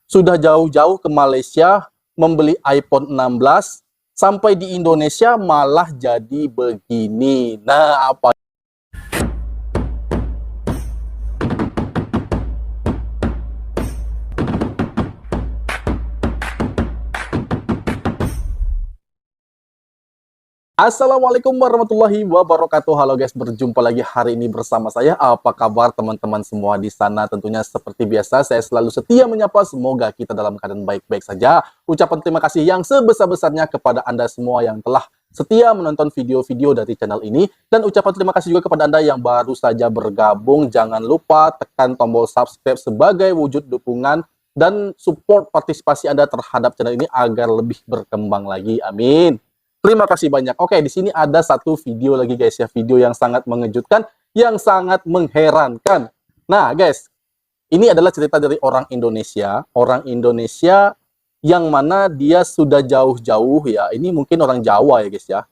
sudah jauh-jauh ke Malaysia membeli iPhone 16, sampai di Indonesia malah jadi begini. Nah, apa? Assalamualaikum warahmatullahi wabarakatuh. Halo guys, berjumpa lagi hari ini bersama saya. Apa kabar teman-teman semua di sana? Tentunya seperti biasa, saya selalu setia menyapa. Semoga kita dalam keadaan baik-baik saja. Ucapan terima kasih yang sebesar-besarnya kepada Anda semua yang telah setia menonton video-video dari channel ini. Dan ucapan terima kasih juga kepada Anda yang baru saja bergabung. Jangan lupa tekan tombol subscribe sebagai wujud dukungan dan support partisipasi Anda terhadap channel ini agar lebih berkembang lagi. Amin. Terima kasih banyak. Oke, di sini ada satu video lagi guys ya, video yang sangat mengejutkan, yang sangat mengherankan. Nah guys, ini adalah cerita dari orang Indonesia yang mana dia sudah jauh-jauh ya, ini mungkin orang Jawa ya guys ya,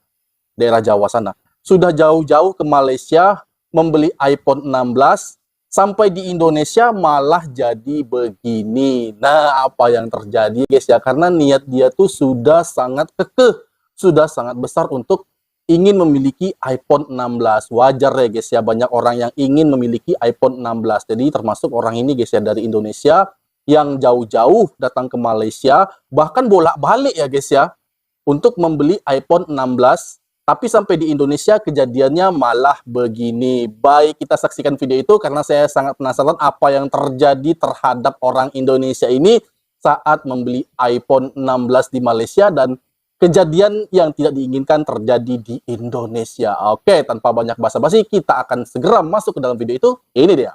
daerah Jawa sana. Sudah jauh-jauh ke Malaysia membeli iPhone 16, sampai di Indonesia malah jadi begini. Nah, apa yang terjadi guys ya, karena niat dia tuh sudah sangat kekeh, sudah sangat besar untuk ingin memiliki iPhone 16. Wajar ya guys ya, banyak orang yang ingin memiliki iPhone 16. Jadi termasuk orang ini guys ya, dari Indonesia yang jauh-jauh datang ke Malaysia, bahkan bolak-balik ya guys ya, untuk membeli iPhone 16. Tapi sampai di Indonesia kejadiannya malah begini. Baik, kita saksikan video itu karena saya sangat penasaran apa yang terjadi terhadap orang Indonesia ini saat membeli iPhone 16 di Malaysia dan kejadian yang tidak diinginkan terjadi di Indonesia. Oke, tanpa banyak basa-basi, kita akan segera masuk ke dalam video itu. Ini dia.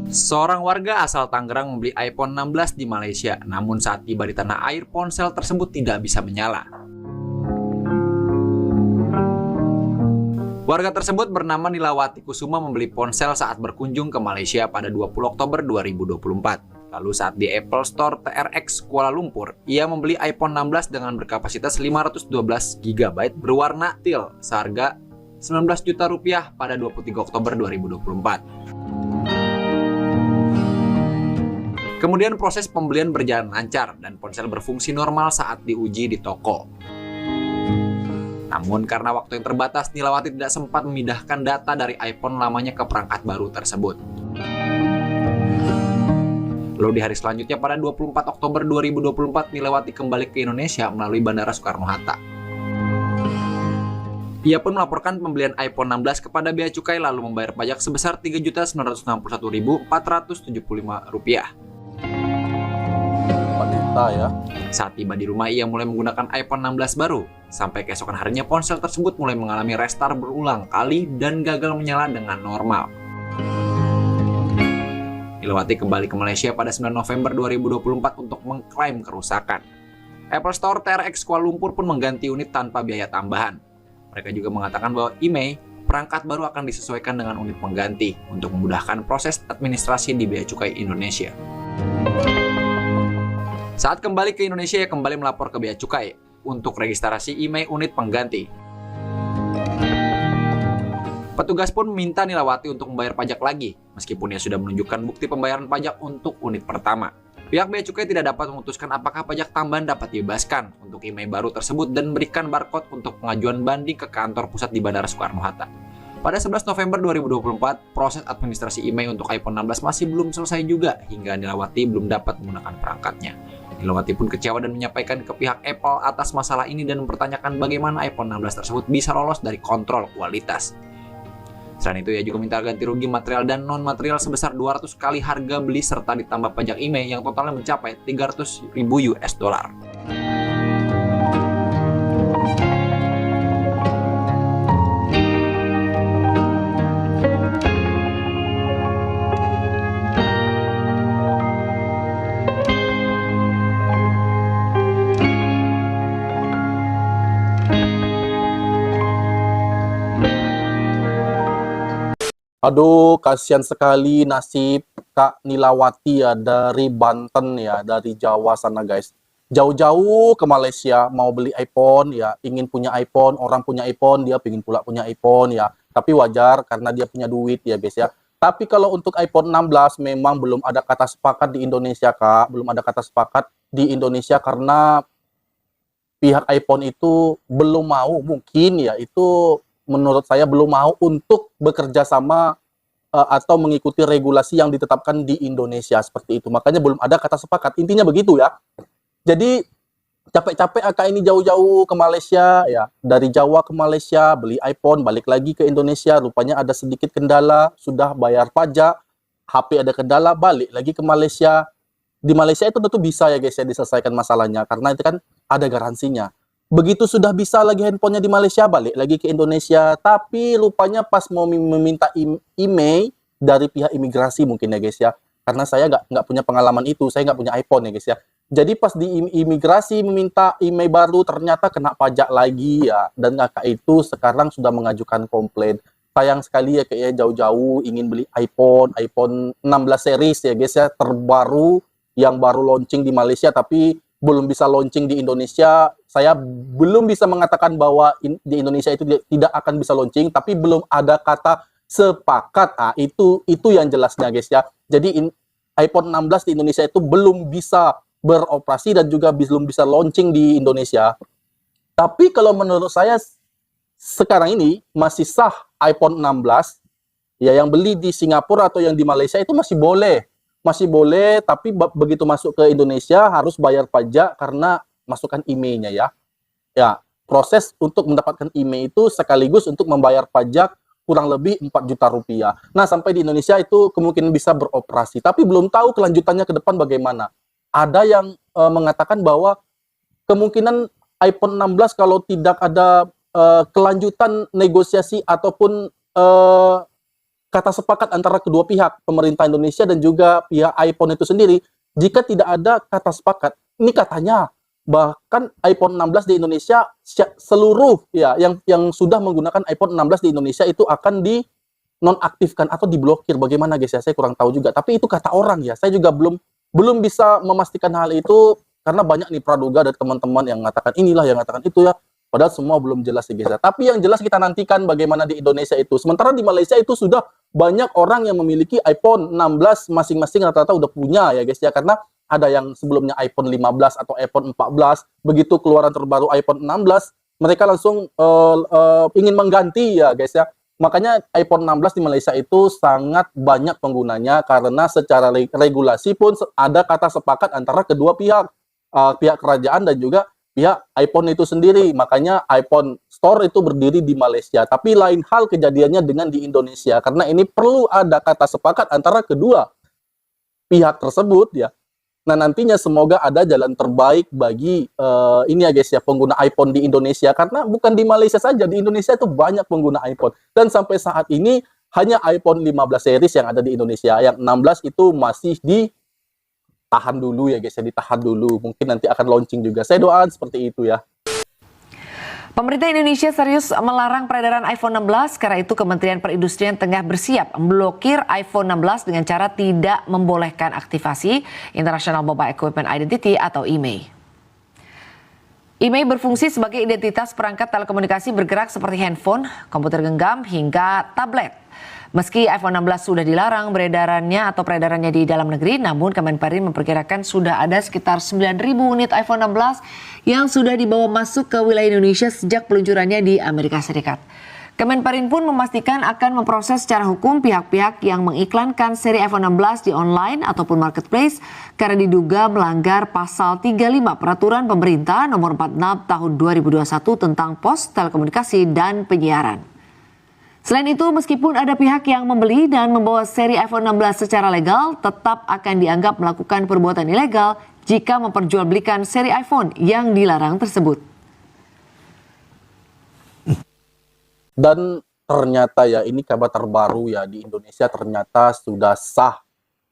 Seorang warga asal Tangerang membeli iPhone 16 di Malaysia, namun saat tiba di tanah air, ponsel tersebut tidak bisa menyala. Warga tersebut bernama Nilawati Kusuma membeli ponsel saat berkunjung ke Malaysia pada 20 Oktober 2024. Lalu saat di Apple Store TRX Kuala Lumpur, ia membeli iPhone 16 dengan berkapasitas 512 GB berwarna teal seharga 19 juta rupiah pada 23 Oktober 2024. Kemudian proses pembelian berjalan lancar dan ponsel berfungsi normal saat diuji di toko. Namun karena waktu yang terbatas, Nilawati tidak sempat memindahkan data dari iPhone lamanya ke perangkat baru tersebut. Lalu di hari selanjutnya pada 24 Oktober 2024, Nilawati kembali ke Indonesia melalui Bandara Soekarno-Hatta. Ia pun melaporkan pembelian iPhone 16 kepada Bea Cukai lalu membayar pajak sebesar Rp3.961.475. Ya. Saat tiba di rumah, ia mulai menggunakan iPhone 16 baru. Sampai keesokan harinya ponsel tersebut mulai mengalami restart berulang kali dan gagal menyala dengan normal. Nilawati kembali ke Malaysia pada 9 November 2024 untuk mengklaim kerusakan. Apple Store TRX Kuala Lumpur pun mengganti unit tanpa biaya tambahan. Mereka juga mengatakan bahwa IMEI, perangkat baru akan disesuaikan dengan unit pengganti untuk memudahkan proses administrasi di Bea Cukai Indonesia. Saat kembali ke Indonesia, ia kembali melapor ke Bea Cukai untuk registrasi IMEI unit pengganti. Petugas pun meminta Nilawati untuk membayar pajak lagi, meskipun ia sudah menunjukkan bukti pembayaran pajak untuk unit pertama. Pihak Bea Cukai tidak dapat memutuskan apakah pajak tambahan dapat dibebaskan untuk IMEI baru tersebut dan memberikan barcode untuk pengajuan banding ke kantor pusat di Bandara Soekarno-Hatta. Pada 11 November 2024, proses administrasi IMEI untuk iPhone 16 masih belum selesai juga hingga Nilawati belum dapat menggunakan perangkatnya. Nilawati pun kecewa dan menyampaikan ke pihak Apple atas masalah ini dan mempertanyakan bagaimana iPhone 16 tersebut bisa lolos dari kontrol kualitas. Selain itu, ia juga minta ganti rugi material dan non-material sebesar 200 kali harga beli serta ditambah pajak IMEI yang totalnya mencapai 300.000 US dollar. Aduh, kasihan sekali nasib Kak Nilawati ya, dari Banten ya, dari Jawa sana guys. jauh-jauh ke Malaysia mau beli iPhone ya, ingin punya iPhone, orang punya iPhone, dia ingin pula punya iPhone ya. Tapi wajar karena dia punya duit ya guys ya. Tapi kalau untuk iPhone 16 memang belum ada kata sepakat di Indonesia Kak, belum ada kata sepakat di Indonesia karena pihak iPhone itu belum mau, mungkin ya itu menurut saya belum mau untuk bekerja sama atau mengikuti regulasi yang ditetapkan di Indonesia seperti itu. Makanya belum ada kata sepakat. Intinya begitu ya. Jadi capek-capek AK ini jauh-jauh ke Malaysia ya, dari Jawa ke Malaysia beli iPhone, balik lagi ke Indonesia, rupanya ada sedikit kendala, sudah bayar pajak, HP ada kendala, balik lagi ke Malaysia. Di Malaysia itu tentu bisa ya guys ya diselesaikan masalahnya karena itu kan ada garansinya. Begitu sudah bisa lagi handphonenya di Malaysia, balik lagi ke Indonesia, tapi rupanya pas mau meminta email dari pihak imigrasi mungkin ya guys ya, karena saya nggak punya pengalaman itu, saya nggak punya iPhone ya guys ya. Jadi pas di imigrasi meminta email baru ternyata kena pajak lagi ya, dan kakak itu sekarang sudah mengajukan komplain. Sayang sekali ya kayak jauh-jauh ingin beli iPhone 16 series ya guys ya, terbaru yang baru launching di Malaysia tapi belum bisa launching di Indonesia. Saya belum bisa mengatakan bahwa di Indonesia itu tidak akan bisa launching, tapi belum ada kata sepakat. Ah, itu yang jelasnya guys ya. Jadi iPhone 16 di Indonesia itu belum bisa beroperasi dan juga belum bisa launching di Indonesia. Tapi kalau menurut saya sekarang ini masih sah iPhone 16 ya, yang beli di Singapura atau yang di Malaysia itu masih boleh. Masih boleh, tapi begitu masuk ke Indonesia harus bayar pajak karena masukkan emailnya ya. Ya, proses untuk mendapatkan email itu sekaligus untuk membayar pajak kurang lebih 4 juta rupiah. Nah, sampai di Indonesia itu kemungkinan bisa beroperasi, tapi belum tahu kelanjutannya ke depan bagaimana. Ada yang mengatakan bahwa kemungkinan iPhone 16 kalau tidak ada kelanjutan negosiasi ataupun kata sepakat antara kedua pihak, pemerintah Indonesia dan juga pihak iPhone itu sendiri, jika tidak ada kata sepakat, ini katanya bahkan iPhone 16 di Indonesia seluruh ya yang sudah menggunakan iPhone 16 di Indonesia itu akan di nonaktifkan atau diblokir. Bagaimana guys ya, saya kurang tahu juga, tapi itu kata orang ya, saya juga belum bisa memastikan hal itu karena banyak nih praduga dari teman-teman yang mengatakan inilah, yang mengatakan itu ya, padahal semua belum jelas ya guys ya. Tapi yang jelas kita nantikan bagaimana di Indonesia itu. Sementara di Malaysia itu sudah banyak orang yang memiliki iPhone 16 masing-masing rata-rata udah punya ya guys ya, karena ada yang sebelumnya iPhone 15 atau iPhone 14, begitu keluaran terbaru iPhone 16 mereka langsung ingin mengganti ya guys ya. Makanya iPhone 16 di Malaysia itu sangat banyak penggunanya karena secara regulasi pun ada kata sepakat antara kedua pihak, pihak kerajaan dan juga pihak iPhone itu sendiri. Makanya iPhone Store itu berdiri di Malaysia. Tapi lain hal kejadiannya dengan di Indonesia karena ini perlu ada kata sepakat antara kedua pihak tersebut ya. Nah, nantinya semoga ada jalan terbaik bagi ini ya guys ya, pengguna iPhone di Indonesia, karena bukan di Malaysia saja, di Indonesia itu banyak pengguna iPhone. Dan sampai saat ini hanya iPhone 15 series yang ada di Indonesia. Yang 16 itu masih ditahan dulu ya guys ya, ditahan dulu. Mungkin nanti akan launching juga. Saya doakan seperti itu ya. Pemerintah Indonesia serius melarang peredaran iPhone 16, karena itu Kementerian Perindustrian tengah bersiap memblokir iPhone 16 dengan cara tidak membolehkan aktivasi International Mobile Equipment Identity atau IMEI. IMEI berfungsi sebagai identitas perangkat telekomunikasi bergerak seperti handphone, komputer genggam, hingga tablet. Meski iPhone 16 sudah dilarang peredarannya di dalam negeri, namun Kemenperin memperkirakan sudah ada sekitar 9.000 unit iPhone 16 yang sudah dibawa masuk ke wilayah Indonesia sejak peluncurannya di Amerika Serikat. Kemenperin pun memastikan akan memproses secara hukum pihak-pihak yang mengiklankan seri iPhone 16 di online ataupun marketplace karena diduga melanggar pasal 35 Peraturan Pemerintah Nomor 46 Tahun 2021 tentang Pos, Telekomunikasi, dan Penyiaran. Selain itu, meskipun ada pihak yang membeli dan membawa seri iPhone 16 secara legal, tetap akan dianggap melakukan perbuatan ilegal jika memperjualbelikan seri iPhone yang dilarang tersebut. Dan ternyata ya, ini kabar terbaru ya, di Indonesia ternyata sudah sah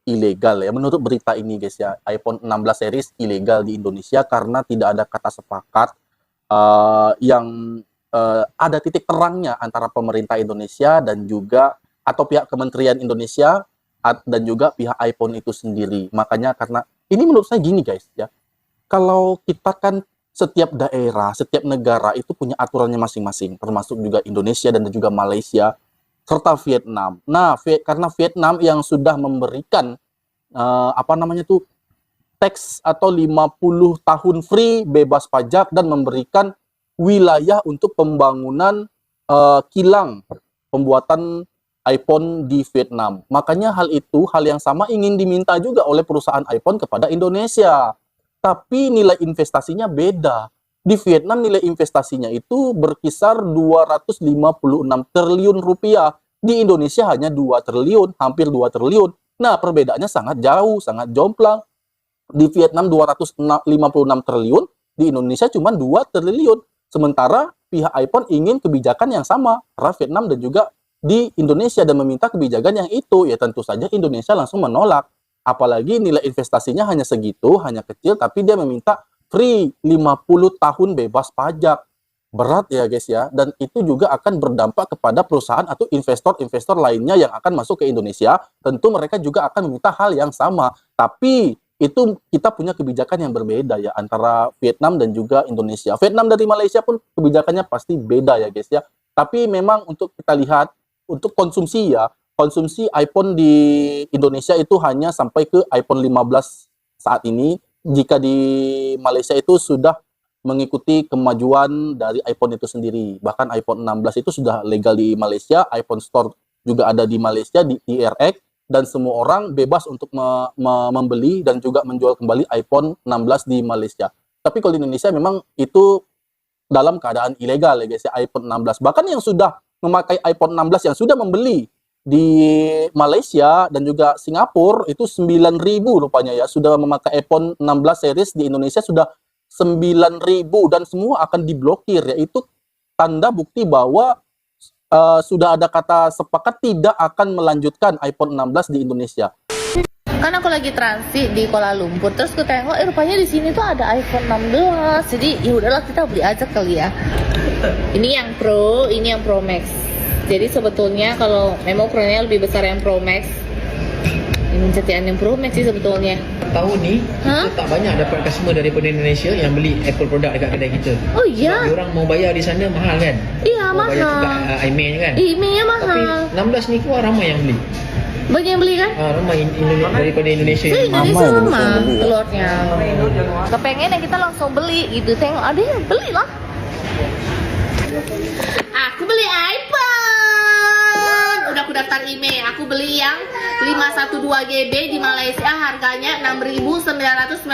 ilegal ya. Menurut berita ini guys ya, iPhone 16 series ilegal di Indonesia karena tidak ada kata sepakat yang ada titik terangnya antara pemerintah Indonesia dan juga atau pihak Kementerian Indonesia dan juga pihak iPhone itu sendiri. Makanya karena ini menurut saya gini guys ya, kalau kita kan setiap daerah, setiap negara itu punya aturannya masing-masing, termasuk juga Indonesia dan juga Malaysia serta Vietnam. Nah, karena Vietnam yang sudah memberikan tax atau 50 tahun free bebas pajak dan memberikan wilayah untuk pembangunan kilang pembuatan iPhone di Vietnam. Makanya hal yang sama ingin diminta juga oleh perusahaan iPhone kepada Indonesia. Tapi nilai investasinya beda. Di Vietnam nilai investasinya itu berkisar 256 triliun rupiah. Di Indonesia hanya 2 triliun, hampir 2 triliun. Nah, perbedaannya sangat jauh, sangat jomplang. Di Vietnam 256 triliun, di Indonesia cuma 2 triliun. Sementara pihak iPhone ingin kebijakan yang sama, karena Vietnam dan juga di Indonesia dan meminta kebijakan yang itu. Ya tentu saja Indonesia langsung menolak. Apalagi nilai investasinya hanya segitu, hanya kecil, tapi dia meminta free 50 tahun bebas pajak. Berat ya guys ya, dan itu juga akan berdampak kepada perusahaan atau investor-investor lainnya yang akan masuk ke Indonesia. Tentu mereka juga akan meminta hal yang sama. Tapi itu kita punya kebijakan yang berbeda ya, antara Vietnam dan juga Indonesia. Vietnam dari Malaysia pun kebijakannya pasti beda ya guys ya. Tapi memang untuk kita lihat, untuk konsumsi ya, konsumsi iPhone di Indonesia itu hanya sampai ke iPhone 15 saat ini. Jika di Malaysia itu sudah mengikuti kemajuan dari iPhone itu sendiri. Bahkan iPhone 16 itu sudah legal di Malaysia, iPhone Store juga ada di Malaysia, di IRX, dan semua orang bebas untuk membeli dan juga menjual kembali iPhone 16 di Malaysia. Tapi kalau di Indonesia memang itu dalam keadaan ilegal ya guys ya, iPhone 16. Bahkan yang sudah memakai iPhone 16 yang sudah membeli di Malaysia dan juga Singapura itu 9.000 rupanya ya, sudah memakai iPhone 16 series di Indonesia sudah 9.000 dan semua akan diblokir, yaitu tanda bukti bahwa sudah ada kata sepakat tidak akan melanjutkan iPhone 16 di Indonesia. Kan aku lagi transit di Kuala Lumpur, terus aku tengok rupanya di sini tuh ada iPhone 16. Jadi ya udahlah kita beli aja kali ya. Ini yang Pro, ini yang Pro Max. Jadi sebetulnya kalau memang ukurannya lebih besar yang Pro Max, ini cetian yang Pro Max sih sebetulnya. Tahun ni kita tak banyak dapat customer daripada Indonesia yang beli Apple produk dekat kedai kita. Oh iya. Sebab orang mau bayar di sana mahal kan? Iya, mahal. Bayar juga email kan? Emailnya mahal. Tapi 16 ni keluar ramai yang beli. Banyak yang beli kan? Ramai daripada Indonesia. Indonesia Ramai sama yang beli ya. telurnya. Kepengen ya kita langsung beli gitu. Tengok ada yang beli lah. Aku beli iPhone. Udah aku daftar email. Aku beli yang 512 GB di Malaysia harganya Rp6.999.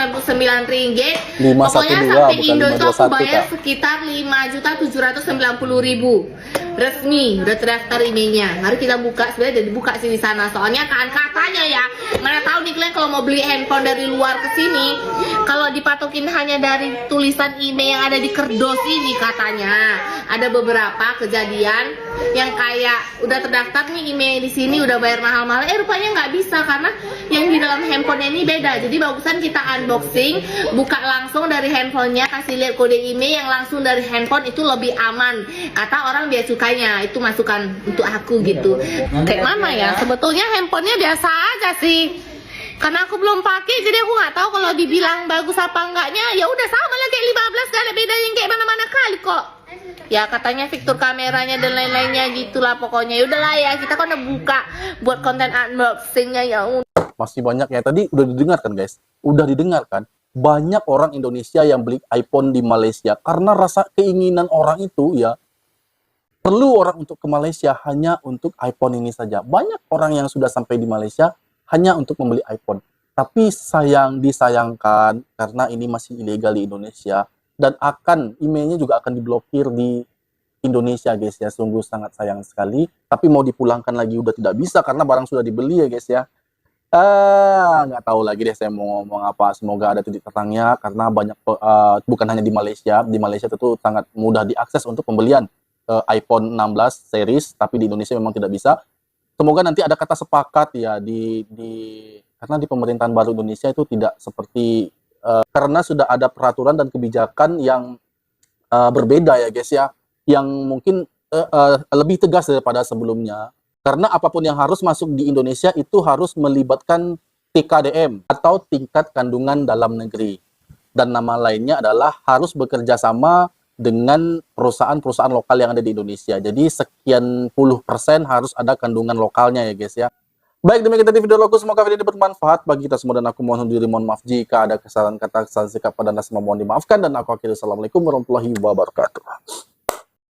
Pokoknya 512, sampai bukan Indo itu aku 521, bayar Kak. sekitar 5.790.000. Resmi, udah terdaftar emailnya. Mari kita buka, sebenarnya udah dibuka sih di sana. Soalnya kan katanya ya, mana tahu nih kalian kalau mau beli handphone dari luar ke sini, kalau dipatokin hanya dari tulisan email yang ada di kerdos ini katanya. Ada beberapa kejadian yang kayak udah terdaftar nih email di sini udah bayar mahal-mahal. Rupanya nggak bisa karena yang di dalam handphone ini beda. Jadi bagusan kita unboxing, buka langsung dari handphonenya, kasih lihat kode email yang langsung dari handphone itu lebih aman. Kata orang biasa sukanya, itu masukan untuk aku gitu. Kayak mana ya? Sebetulnya handphonenya biasa aja sih. Karena aku belum pakai, jadi aku nggak tahu kalau dibilang bagus apa enggaknya. Ya udah sama lah kayak 15, gak ada bedanya kayak mana-mana kali kok. Ya katanya fitur kameranya dan lain-lainnya gitulah pokoknya. Ya udahlah ya, kita kan udah buka buat konten unboxingnya ya. Masih banyak ya, tadi udah didengarkan guys, udah didengarkan. Banyak orang Indonesia yang beli iPhone di Malaysia karena rasa keinginan orang itu ya. Perlu orang untuk ke Malaysia hanya untuk iPhone ini saja. Banyak orang yang sudah sampai di Malaysia hanya untuk membeli iPhone. Tapi disayangkan karena ini masih ilegal di Indonesia dan emailnya juga akan diblokir di Indonesia guys ya. Sungguh sangat sayang sekali. Tapi mau dipulangkan lagi udah tidak bisa karena barang sudah dibeli ya guys ya. Nggak tahu lagi deh saya mau ngomong apa. Semoga ada titik terangnya karena banyak bukan hanya di Malaysia itu sangat mudah diakses untuk pembelian iPhone 16 series, tapi di Indonesia memang tidak bisa. Semoga nanti ada kata sepakat ya karena di pemerintahan baru Indonesia itu tidak seperti karena sudah ada peraturan dan kebijakan yang berbeda ya guys ya, yang mungkin lebih tegas daripada sebelumnya. Karena apapun yang harus masuk di Indonesia itu harus melibatkan TKDM atau tingkat kandungan dalam negeri. dan nama lainnya adalah harus bekerja sama dengan perusahaan-perusahaan lokal yang ada di Indonesia. Jadi sekian puluh persen harus ada kandungan lokalnya ya guys ya. Baik, demikian tadi video aku. Semoga video ini bermanfaat bagi kita semua dan aku mohon undur diri, mohon maaf jika ada kesalahan kata, kesalahan sikap pada Anda semua mohon dimaafkan dan aku akhiri. Assalamualaikum warahmatullahi wabarakatuh.